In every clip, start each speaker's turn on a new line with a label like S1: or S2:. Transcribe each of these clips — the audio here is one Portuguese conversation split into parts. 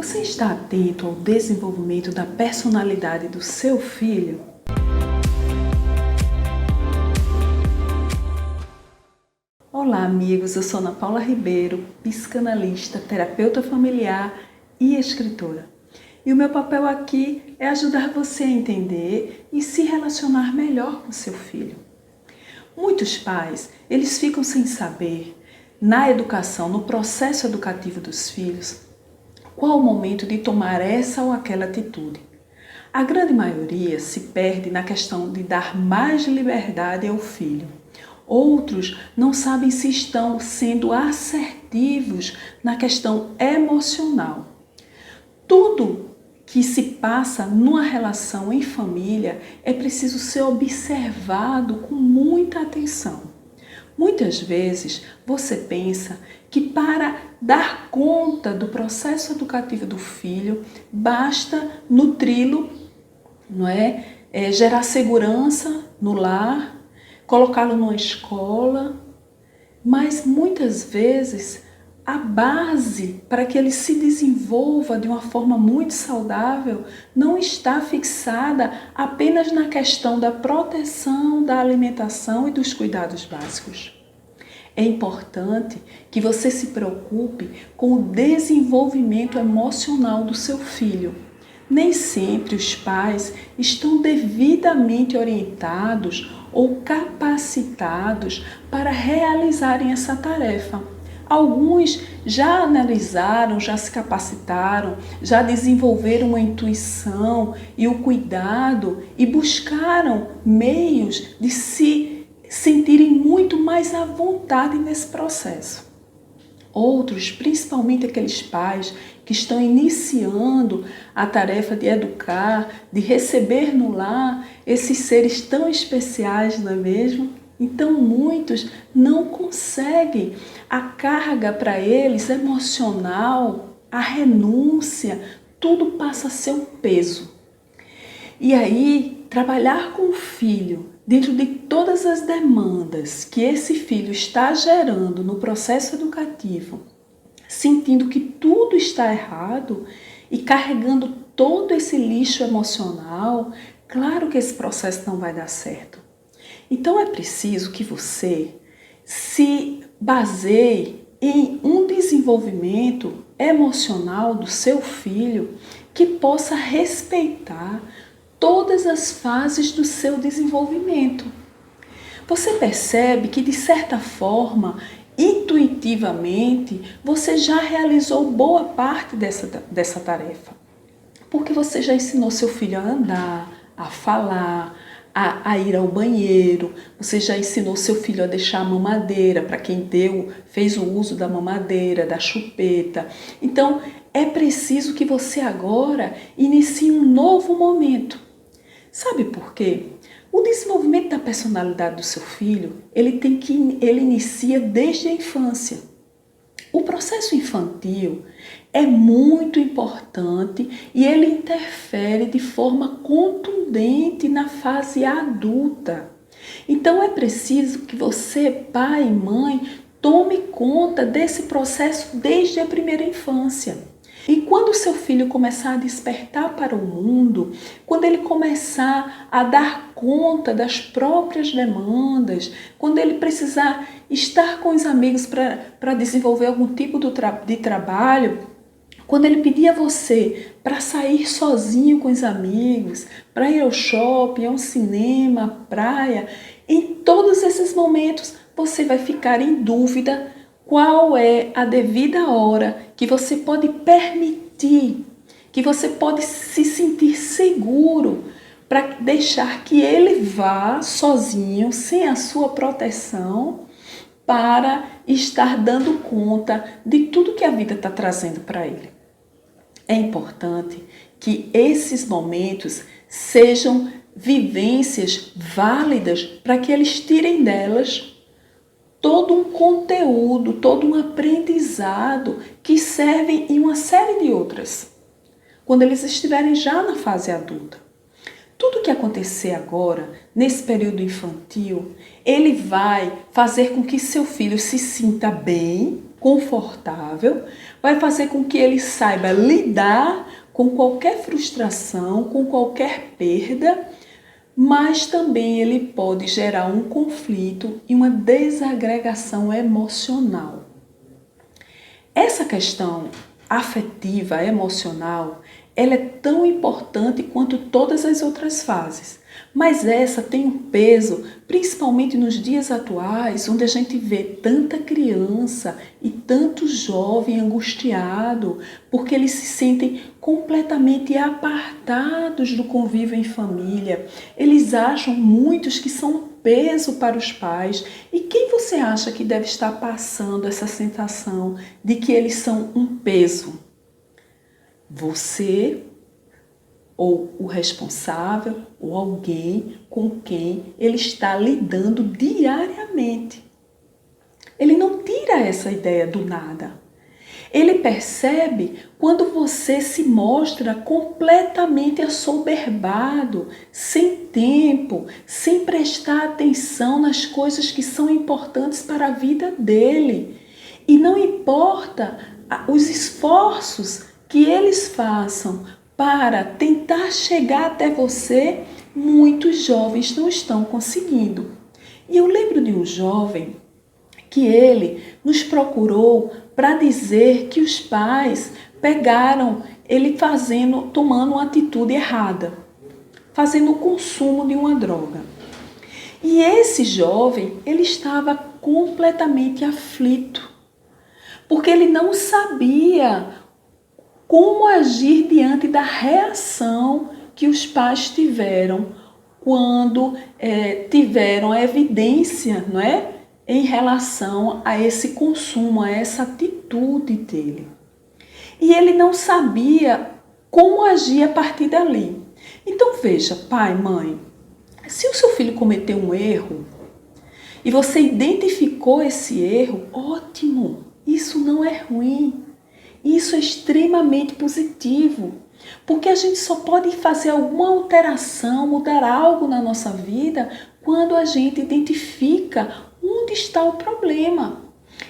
S1: Você está atento ao desenvolvimento da personalidade do seu filho? Olá, amigos, eu sou Ana Paula Ribeiro, psicanalista, terapeuta familiar e escritora. E o meu papel aqui é ajudar você a entender e se relacionar melhor com seu filho. Muitos pais, eles ficam sem saber, na educação, no processo educativo dos filhos, qual o momento de tomar essa ou aquela atitude. A grande maioria se perde na questão de dar mais liberdade ao filho. Outros não sabem se estão sendo assertivos na questão emocional. Tudo que se passa numa relação em família é preciso ser observado com muita atenção. Muitas vezes você pensa que para dar conta do processo educativo do filho, basta nutri-lo, gerar segurança no lar, colocá-lo numa escola, mas muitas vezes a base para que ele se desenvolva de uma forma muito saudável não está fixada apenas na questão da proteção, da alimentação e dos cuidados básicos. É importante que você se preocupe com o desenvolvimento emocional do seu filho. Nem sempre os pais estão devidamente orientados ou capacitados para realizarem essa tarefa. Alguns já analisaram, já se capacitaram, já desenvolveram uma intuição e o cuidado e buscaram meios de se sentirem muito mais à vontade nesse processo. Outros, principalmente aqueles pais que estão iniciando a tarefa de educar, de receber no lar esses seres tão especiais, não é mesmo? Então muitos não conseguem. A carga para eles emocional, a renúncia, tudo passa a ser um peso. E aí, trabalhar com o filho dentro de todas as demandas que esse filho está gerando no processo educativo, sentindo que tudo está errado e carregando todo esse lixo emocional, claro que esse processo não vai dar certo. Então é preciso que você se baseie em um desenvolvimento emocional do seu filho que possa respeitar todas as fases do seu desenvolvimento. Você percebe que, de certa forma, intuitivamente, você já realizou boa parte dessa tarefa. Porque você já ensinou seu filho a andar, a falar, a ir ao banheiro, você já ensinou seu filho a deixar a mamadeira, para quem fez o uso da mamadeira, da chupeta. Então, é preciso que você agora inicie um novo momento. Sabe por quê? O desenvolvimento da personalidade do seu filho, ele inicia desde a infância. O processo infantil é muito importante e ele interfere de forma contundente na fase adulta. Então é preciso que você, pai e mãe, tome conta desse processo desde a primeira infância. E quando o seu filho começar a despertar para o mundo, quando ele começar a dar conta das próprias demandas, quando ele precisar estar com os amigos para desenvolver algum tipo de trabalho, quando ele pedir a você para sair sozinho com os amigos, para ir ao shopping, ao cinema, à praia, em todos esses momentos você vai ficar em dúvida qual é a devida hora que você pode permitir, que você pode se sentir seguro para deixar que ele vá sozinho, sem a sua proteção, para estar dando conta de tudo que a vida está trazendo para ele. É importante que esses momentos sejam vivências válidas para que eles tirem delas todo um conteúdo, todo um aprendizado que servem em uma série de outras, quando eles estiverem já na fase adulta. Tudo que acontecer agora, nesse período infantil, ele vai fazer com que seu filho se sinta bem, confortável, vai fazer com que ele saiba lidar com qualquer frustração, com qualquer perda, mas também ele pode gerar um conflito e uma desagregação emocional. Essa questão afetiva, emocional, ela é tão importante quanto todas as outras fases. Mas essa tem um peso, principalmente nos dias atuais, onde a gente vê tanta criança e tanto jovem angustiado, porque eles se sentem completamente apartados do convívio em família. Eles acham muitos que são um peso para os pais. E quem você acha que deve estar passando essa sensação de que eles são um peso? Você, ou o responsável, ou alguém com quem ele está lidando diariamente. Ele não tira essa ideia do nada. Ele percebe quando você se mostra completamente assoberbado, sem tempo, sem prestar atenção nas coisas que são importantes para a vida dele. E não importa os esforços que eles façam para tentar chegar até você, muitos jovens não estão conseguindo. E eu lembro de um jovem que ele nos procurou para dizer que os pais pegaram ele tomando uma atitude errada, fazendo o consumo de uma droga. E esse jovem, ele estava completamente aflito, porque ele não sabia como agir diante da reação que os pais tiveram quando tiveram a evidência, não é? Em relação a esse consumo, a essa atitude dele. E ele não sabia como agir a partir dali. Então veja, pai, mãe, se o seu filho cometeu um erro e você identificou esse erro, ótimo, isso não é ruim. Isso é extremamente positivo, porque a gente só pode fazer alguma alteração, mudar algo na nossa vida, quando a gente identifica onde está o problema.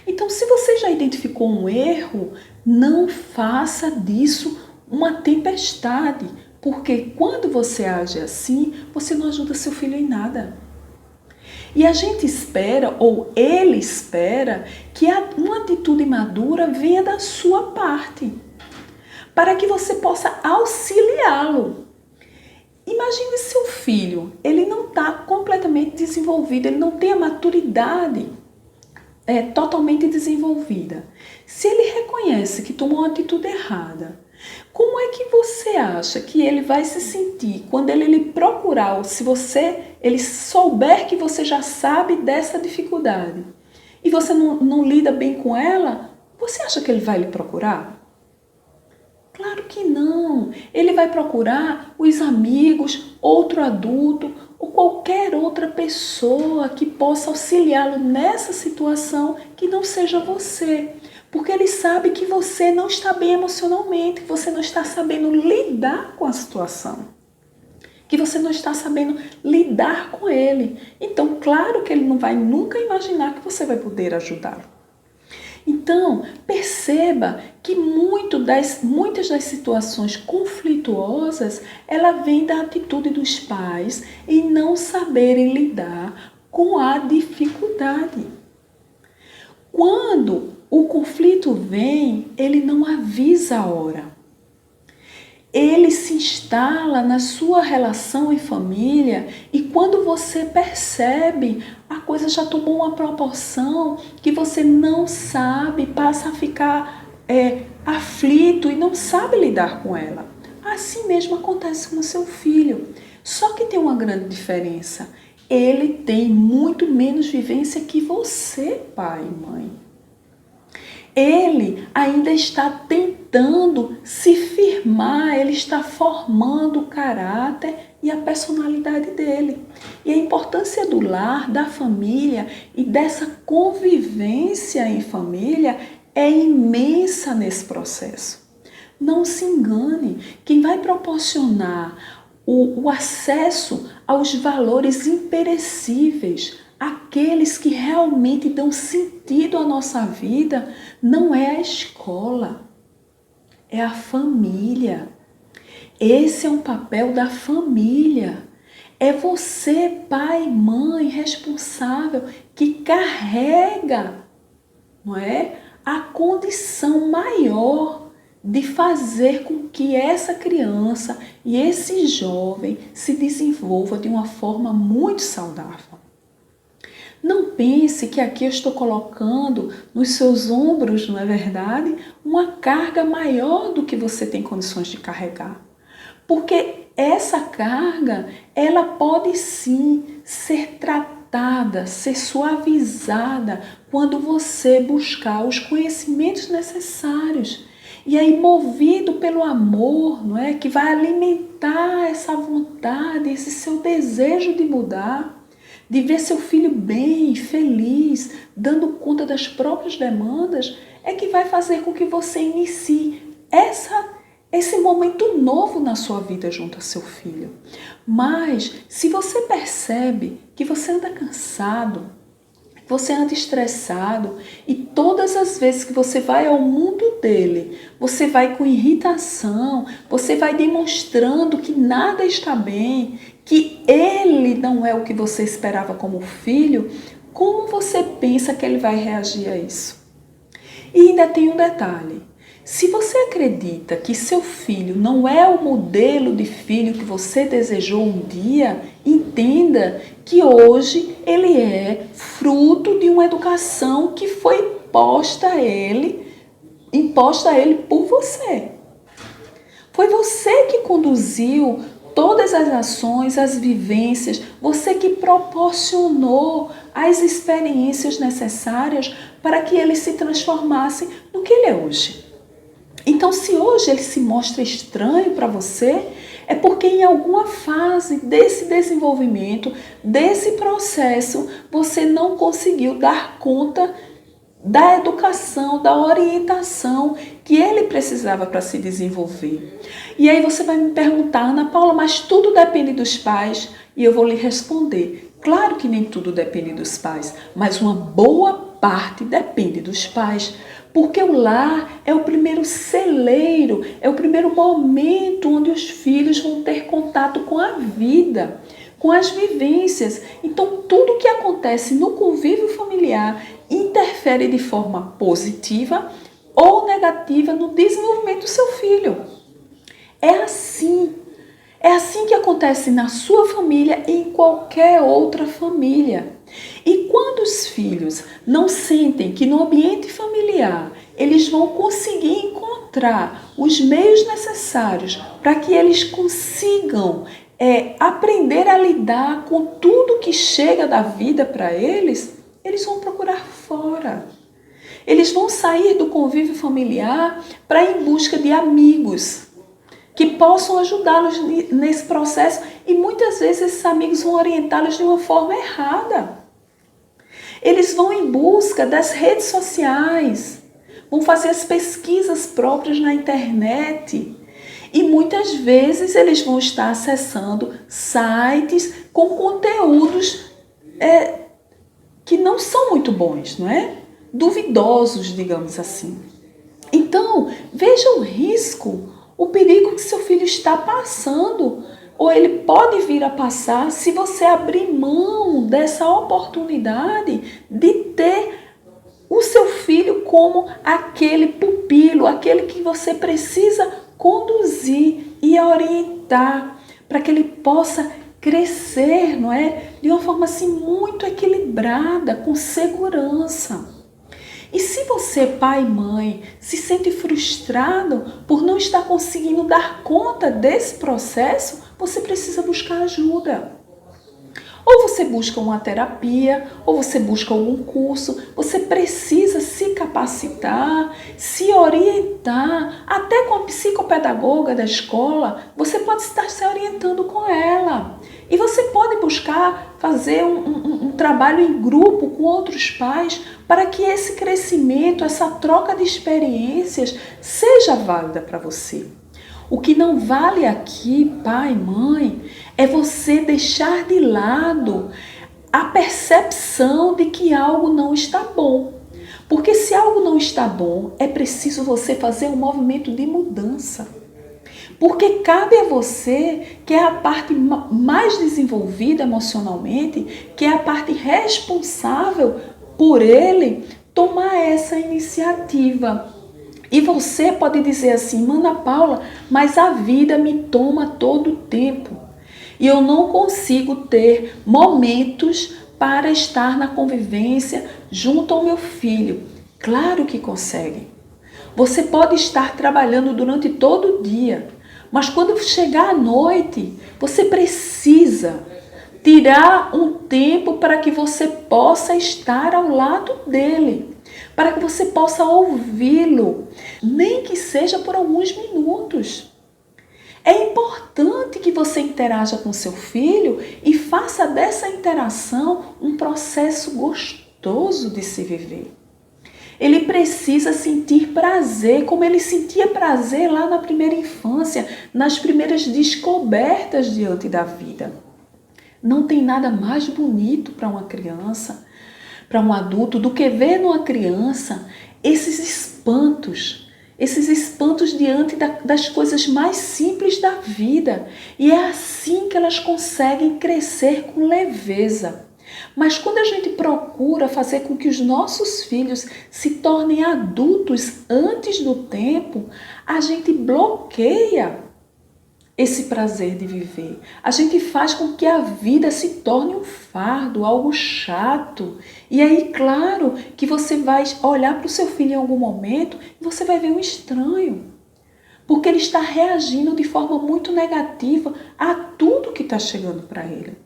S1: Então, se você já identificou um erro, não faça disso uma tempestade, porque quando você age assim, você não ajuda seu filho em nada. E a gente espera, ou ele espera, que uma atitude madura venha da sua parte, para que você possa auxiliá-lo. Imagine seu filho, ele não está completamente desenvolvido, ele não tem a maturidade totalmente desenvolvida. Se ele reconhece que tomou uma atitude errada, como é que você acha que ele vai se sentir quando ele lhe procurar, ou se ele souber que você já sabe dessa dificuldade e você não lida bem com ela, você acha que ele vai lhe procurar? Claro que não. Ele vai procurar os amigos, outro adulto ou qualquer outra pessoa que possa auxiliá-lo nessa situação que não seja você. Porque ele sabe que você não está bem emocionalmente, que você não está sabendo lidar com a situação, que você não está sabendo lidar com ele. Então, claro que ele não vai nunca imaginar que você vai poder ajudá-lo. Então, perceba que muitas das situações conflituosas, ela vem da atitude dos pais em não saberem lidar com a dificuldade. Quando o conflito vem, ele não avisa a hora. Ele se instala na sua relação em família e quando você percebe, a coisa já tomou uma proporção que você não sabe, passa a ficar aflito e não sabe lidar com ela. Assim mesmo acontece com o seu filho. Só que tem uma grande diferença. Ele tem muito menos vivência que você, pai e mãe. Ele ainda está tentando se firmar, ele está formando o caráter e a personalidade dele. E a importância do lar, da família e dessa convivência em família é imensa nesse processo. Não se engane, quem vai proporcionar o acesso aos valores imperecíveis, aqueles que realmente dão sentido à nossa vida não é a escola, é a família. Esse é um papel da família. É você, pai, mãe, responsável, que carrega, não é, a condição maior de fazer com que essa criança e esse jovem se desenvolva de uma forma muito saudável. Não pense que aqui eu estou colocando nos seus ombros, não é verdade, uma carga maior do que você tem condições de carregar. Porque essa carga, ela pode sim ser tratada, ser suavizada quando você buscar os conhecimentos necessários. E aí, movido pelo amor, não é, que vai alimentar essa vontade, esse seu desejo de mudar, de ver seu filho bem, feliz, dando conta das próprias demandas, é que vai fazer com que você inicie esse momento novo na sua vida junto a seu filho. Mas, se você percebe que você anda cansado, você anda estressado e todas as vezes que você vai ao mundo dele, você vai com irritação, você vai demonstrando que nada está bem, que ele não é o que você esperava como filho, como você pensa que ele vai reagir a isso? E ainda tem um detalhe. Se você acredita que seu filho não é o modelo de filho que você desejou um dia, entenda que hoje ele é fruto de uma educação que foi imposta a ele por você. Foi você que conduziu todas as ações, as vivências, você que proporcionou as experiências necessárias para que ele se transformasse no que ele é hoje. Então, se hoje ele se mostra estranho para você, é porque em alguma fase desse desenvolvimento, desse processo, você não conseguiu dar conta da educação, da orientação que ele precisava para se desenvolver. E aí você vai me perguntar, Ana Paula, mas tudo depende dos pais? E eu vou lhe responder, claro que nem tudo depende dos pais, mas uma boa parte depende dos pais. Porque o lar é o primeiro celeiro, é o primeiro momento onde os filhos vão ter contato com a vida, com as vivências. Então, tudo que acontece no convívio familiar interfere de forma positiva ou negativa no desenvolvimento do seu filho. É assim que acontece na sua família e em qualquer outra família. E quando os filhos não sentem que no ambiente familiar eles vão conseguir encontrar os meios necessários para que eles consigam aprender a lidar com tudo que chega da vida para eles, eles vão procurar fora. Eles vão sair do convívio familiar para ir em busca de amigos que possam ajudá-los nesse processo e muitas vezes esses amigos vão orientá-los de uma forma errada. Eles vão em busca das redes sociais, vão fazer as pesquisas próprias na internet e muitas vezes eles vão estar acessando sites com conteúdos que não são muito bons, não é? Duvidosos, digamos assim. Então, veja o risco, o perigo que seu filho está passando, ou ele pode vir a passar se você abrir mão dessa oportunidade de ter o seu filho como aquele pupilo, aquele que você precisa conduzir e orientar para que ele possa crescer, não é? De uma forma assim muito equilibrada, com segurança. E se você, pai e mãe, se sente frustrado por não estar conseguindo dar conta desse processo, você precisa buscar ajuda. Ou você busca uma terapia, ou você busca algum curso, você precisa se capacitar, se orientar, até com a psicopedagoga da escola, você pode estar se orientando com ela. E você pode buscar fazer um trabalho em grupo com outros pais para que esse crescimento, essa troca de experiências seja válida para você. O que não vale aqui, pai, mãe, é você deixar de lado a percepção de que algo não está bom. Porque se algo não está bom, é preciso você fazer um movimento de mudança. Porque cabe a você, que é a parte mais desenvolvida emocionalmente, que é a parte responsável por ele, tomar essa iniciativa. E você pode dizer assim: Ana Paula, mas a vida me toma todo o tempo. E eu não consigo ter momentos para estar na convivência junto ao meu filho. Claro que consegue. Você pode estar trabalhando durante todo o dia, mas quando chegar à noite, você precisa tirar um tempo para que você possa estar ao lado dele, para que você possa ouvi-lo, nem que seja por alguns minutos. É importante que você interaja com seu filho e faça dessa interação um processo gostoso de se viver. Ele precisa sentir prazer, como ele sentia prazer lá na primeira infância, nas primeiras descobertas diante da vida. Não tem nada mais bonito para uma criança, para um adulto, do que ver numa criança esses espantos diante das coisas mais simples da vida. E é assim que elas conseguem crescer com leveza. Mas quando a gente procura fazer com que os nossos filhos se tornem adultos antes do tempo, a gente bloqueia esse prazer de viver. A gente faz com que a vida se torne um fardo, algo chato. E aí, claro, que você vai olhar para o seu filho em algum momento e você vai ver um estranho. Porque ele está reagindo de forma muito negativa a tudo que está chegando para ele.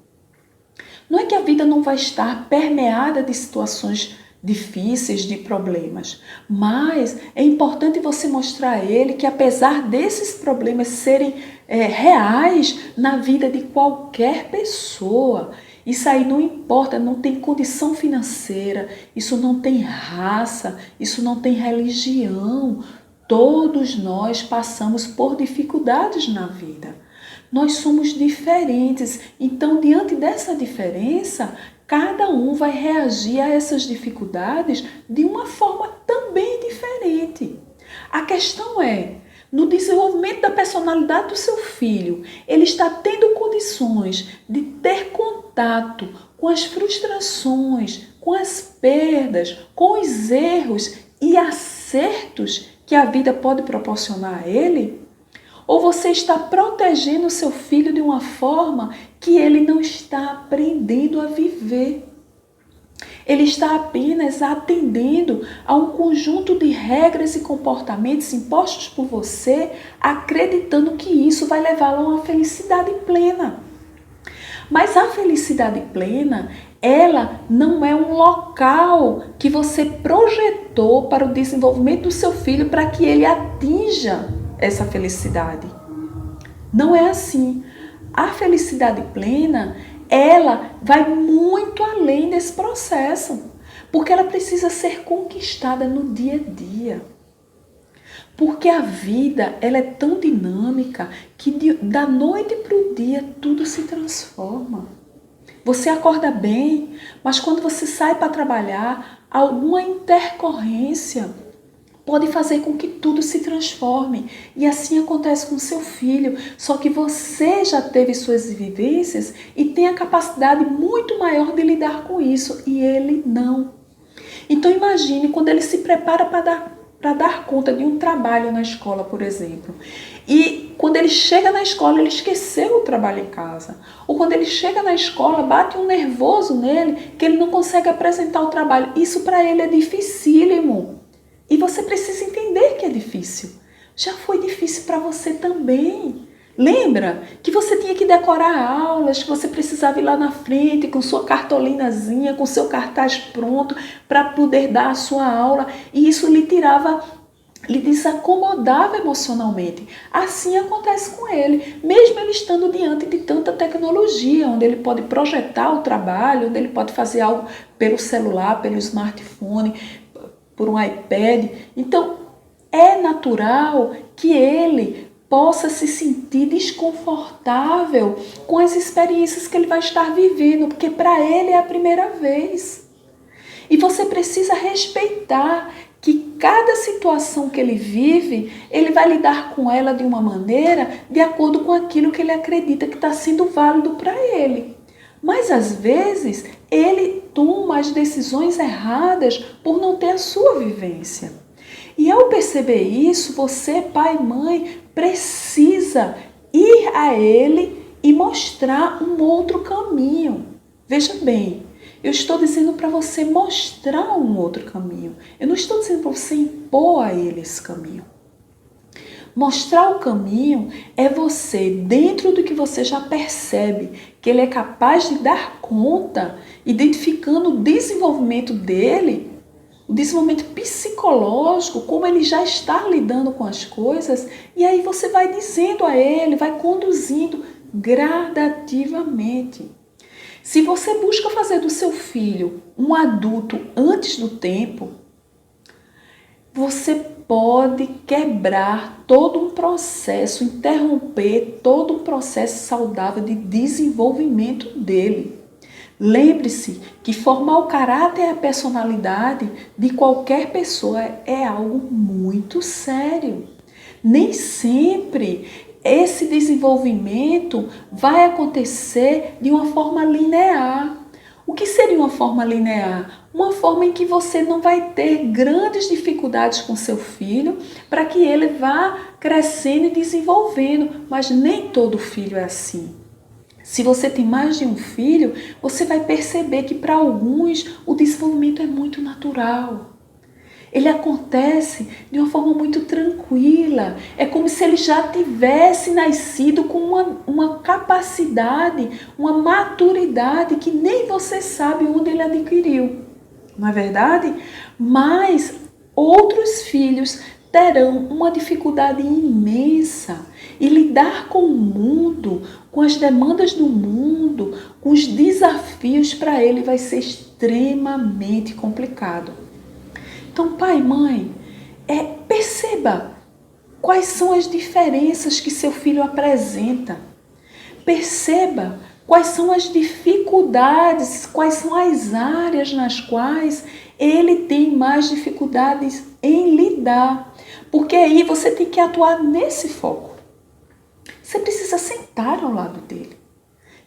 S1: Não é que a vida não vai estar permeada de situações difíceis, de problemas, mas é importante você mostrar a ele que, apesar desses problemas serem reais na vida de qualquer pessoa, isso aí não importa, não tem condição financeira, isso não tem raça, isso não tem religião. Todos nós passamos por dificuldades na vida. Nós somos diferentes, então diante dessa diferença, cada um vai reagir a essas dificuldades de uma forma também diferente. A questão é, no desenvolvimento da personalidade do seu filho, ele está tendo condições de ter contato com as frustrações, com as perdas, com os erros e acertos que a vida pode proporcionar a ele? Ou você está protegendo o seu filho de uma forma que ele não está aprendendo a viver? Ele está apenas atendendo a um conjunto de regras e comportamentos impostos por você, acreditando que isso vai levá-lo a uma felicidade plena. Mas a felicidade plena, ela não é um local que você projetou para o desenvolvimento do seu filho para que ele atinja essa felicidade. Não é assim. A felicidade plena, ela vai muito além desse processo, porque ela precisa ser conquistada no dia a dia. Porque a vida, ela é tão dinâmica que da noite para o dia tudo se transforma. Você acorda bem, mas quando você sai para trabalhar, alguma intercorrência pode fazer com que tudo se transforme. E assim acontece com seu filho. Só que você já teve suas vivências e tem a capacidade muito maior de lidar com isso. E ele não. Então imagine quando ele se prepara para dar conta de um trabalho na escola, por exemplo. E quando ele chega na escola, ele esqueceu o trabalho em casa. Ou quando ele chega na escola, bate um nervoso nele que ele não consegue apresentar o trabalho. Isso para ele é dificílimo. E você precisa entender que é difícil. Já foi difícil para você também. Lembra que você tinha que decorar aulas, que você precisava ir lá na frente com sua cartolinazinha, com seu cartaz pronto para poder dar a sua aula. E isso lhe desacomodava emocionalmente. Assim acontece com ele, mesmo ele estando diante de tanta tecnologia, onde ele pode projetar o trabalho, onde ele pode fazer algo pelo celular, pelo smartphone, por um iPad. Então, é natural que ele possa se sentir desconfortável com as experiências que ele vai estar vivendo, porque para ele é a primeira vez. E você precisa respeitar que cada situação que ele vive, ele vai lidar com ela de uma maneira de acordo com aquilo que ele acredita que está sendo válido para ele. Mas às vezes ele toma as decisões erradas por não ter a sua vivência. E ao perceber isso, você, pai e mãe, precisa ir a ele e mostrar um outro caminho. Veja bem, eu estou dizendo para você mostrar um outro caminho. Eu não estou dizendo para você impor a ele esse caminho. Mostrar o caminho é você, dentro do que você já percebe, que ele é capaz de dar conta, identificando o desenvolvimento dele, o desenvolvimento psicológico, como ele já está lidando com as coisas, e aí você vai dizendo a ele, vai conduzindo gradativamente. Se você busca fazer do seu filho um adulto antes do tempo, você pode quebrar todo um processo, interromper todo um processo saudável de desenvolvimento dele. Lembre-se que formar o caráter e a personalidade de qualquer pessoa é algo muito sério. Nem sempre esse desenvolvimento vai acontecer de uma forma linear. O que seria uma forma linear? Uma forma em que você não vai ter grandes dificuldades com seu filho para que ele vá crescendo e desenvolvendo, mas nem todo filho é assim. Se você tem mais de um filho, você vai perceber que para alguns o desenvolvimento é muito natural. Ele acontece de uma forma muito tranquila. É como se ele já tivesse nascido com uma capacidade, uma maturidade que nem você sabe onde ele adquiriu. Não é verdade? Mas outros filhos terão uma dificuldade imensa em lidar com o mundo, com as demandas do mundo, com os desafios. Para ele vai ser extremamente complicado. Então, pai e mãe, perceba quais são as diferenças que seu filho apresenta. Perceba quais são as dificuldades, quais são as áreas nas quais ele tem mais dificuldades em lidar. Porque aí você tem que atuar nesse foco. Você precisa sentar ao lado dele.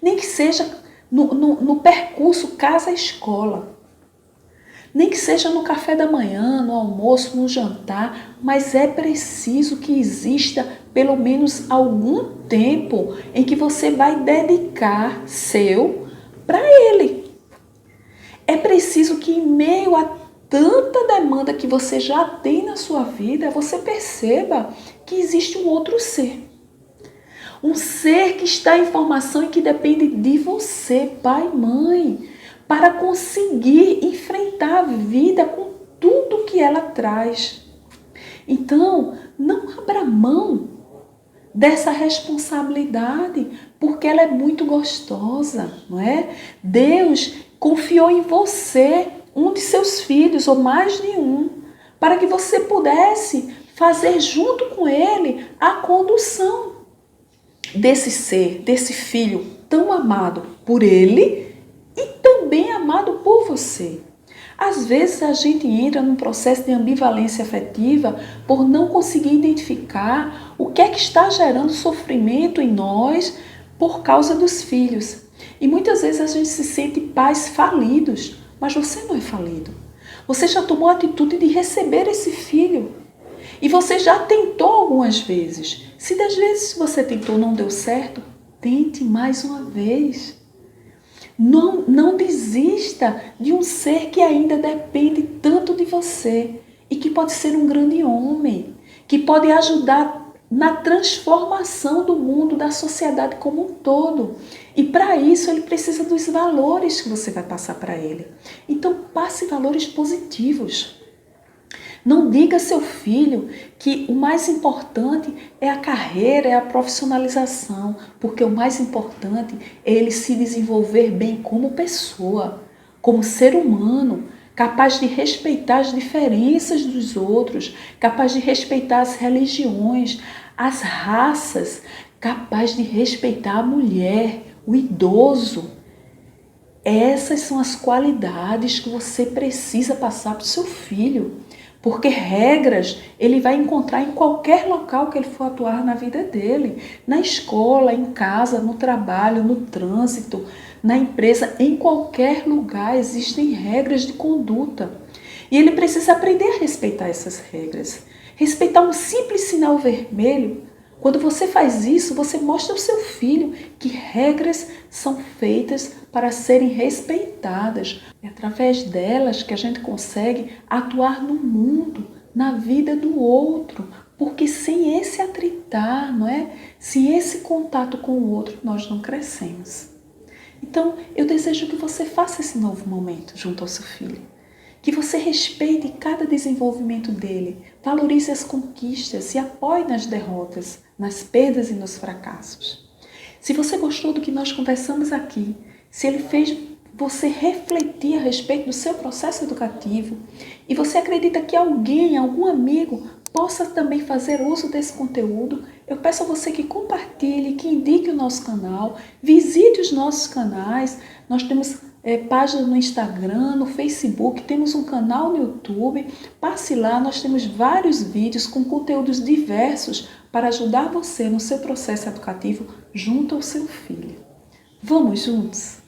S1: Nem que seja no percurso casa-escola. Nem que seja no café da manhã, no almoço, no jantar, mas é preciso que exista pelo menos algum tempo em que você vai dedicar seu para ele. É preciso que em meio a tanta demanda que você já tem na sua vida, você perceba que existe um outro ser. Um ser que está em formação e que depende de você, pai e mãe, para conseguir enfrentar a vida com tudo que ela traz. Então, não abra mão dessa responsabilidade, porque ela é muito gostosa, não é? Deus confiou em você um de seus filhos, ou mais de um, para que você pudesse fazer junto com ele a condução desse ser, desse filho tão amado por ele e também amado por você. Às vezes a gente entra num processo de ambivalência afetiva por não conseguir identificar o que é que está gerando sofrimento em nós por causa dos filhos. E muitas vezes a gente se sente pais falidos, mas você não é falido. Você já tomou a atitude de receber esse filho. E você já tentou algumas vezes. Se das vezes que você tentou não deu certo, tente mais uma vez. Não desista de um ser que ainda depende tanto de você e que pode ser um grande homem, que pode ajudar na transformação do mundo, da sociedade como um todo. E para isso ele precisa dos valores que você vai passar para ele. Então passe valores positivos. Não diga a seu filho que o mais importante é a carreira, é a profissionalização, porque o mais importante é ele se desenvolver bem como pessoa, como ser humano, capaz de respeitar as diferenças dos outros, capaz de respeitar as religiões, as raças, capaz de respeitar a mulher, o idoso. Essas são as qualidades que você precisa passar para o seu filho. Porque regras ele vai encontrar em qualquer local que ele for atuar na vida dele. Na escola, em casa, no trabalho, no trânsito, na empresa, em qualquer lugar existem regras de conduta. E ele precisa aprender a respeitar essas regras. Respeitar um simples sinal vermelho. Quando você faz isso, você mostra ao seu filho que regras são feitas para serem respeitadas. É através delas que a gente consegue atuar no mundo, na vida do outro. Porque sem esse atritar, não é? Sem esse contato com o outro, nós não crescemos. Então, eu desejo que você faça esse novo momento junto ao seu filho. Que você respeite cada desenvolvimento dele, valorize as conquistas e apoie nas derrotas, nas perdas e nos fracassos. Se você gostou do que nós conversamos aqui, se ele fez você refletir a respeito do seu processo educativo e você acredita que alguém, algum amigo, possa também fazer uso desse conteúdo, eu peço a você que compartilhe, que indique o nosso canal, visite os nossos canais. Nós temos página no Instagram, no Facebook, temos um canal no YouTube. Passe lá, nós temos vários vídeos com conteúdos diversos para ajudar você no seu processo educativo junto ao seu filho. Vamos juntos?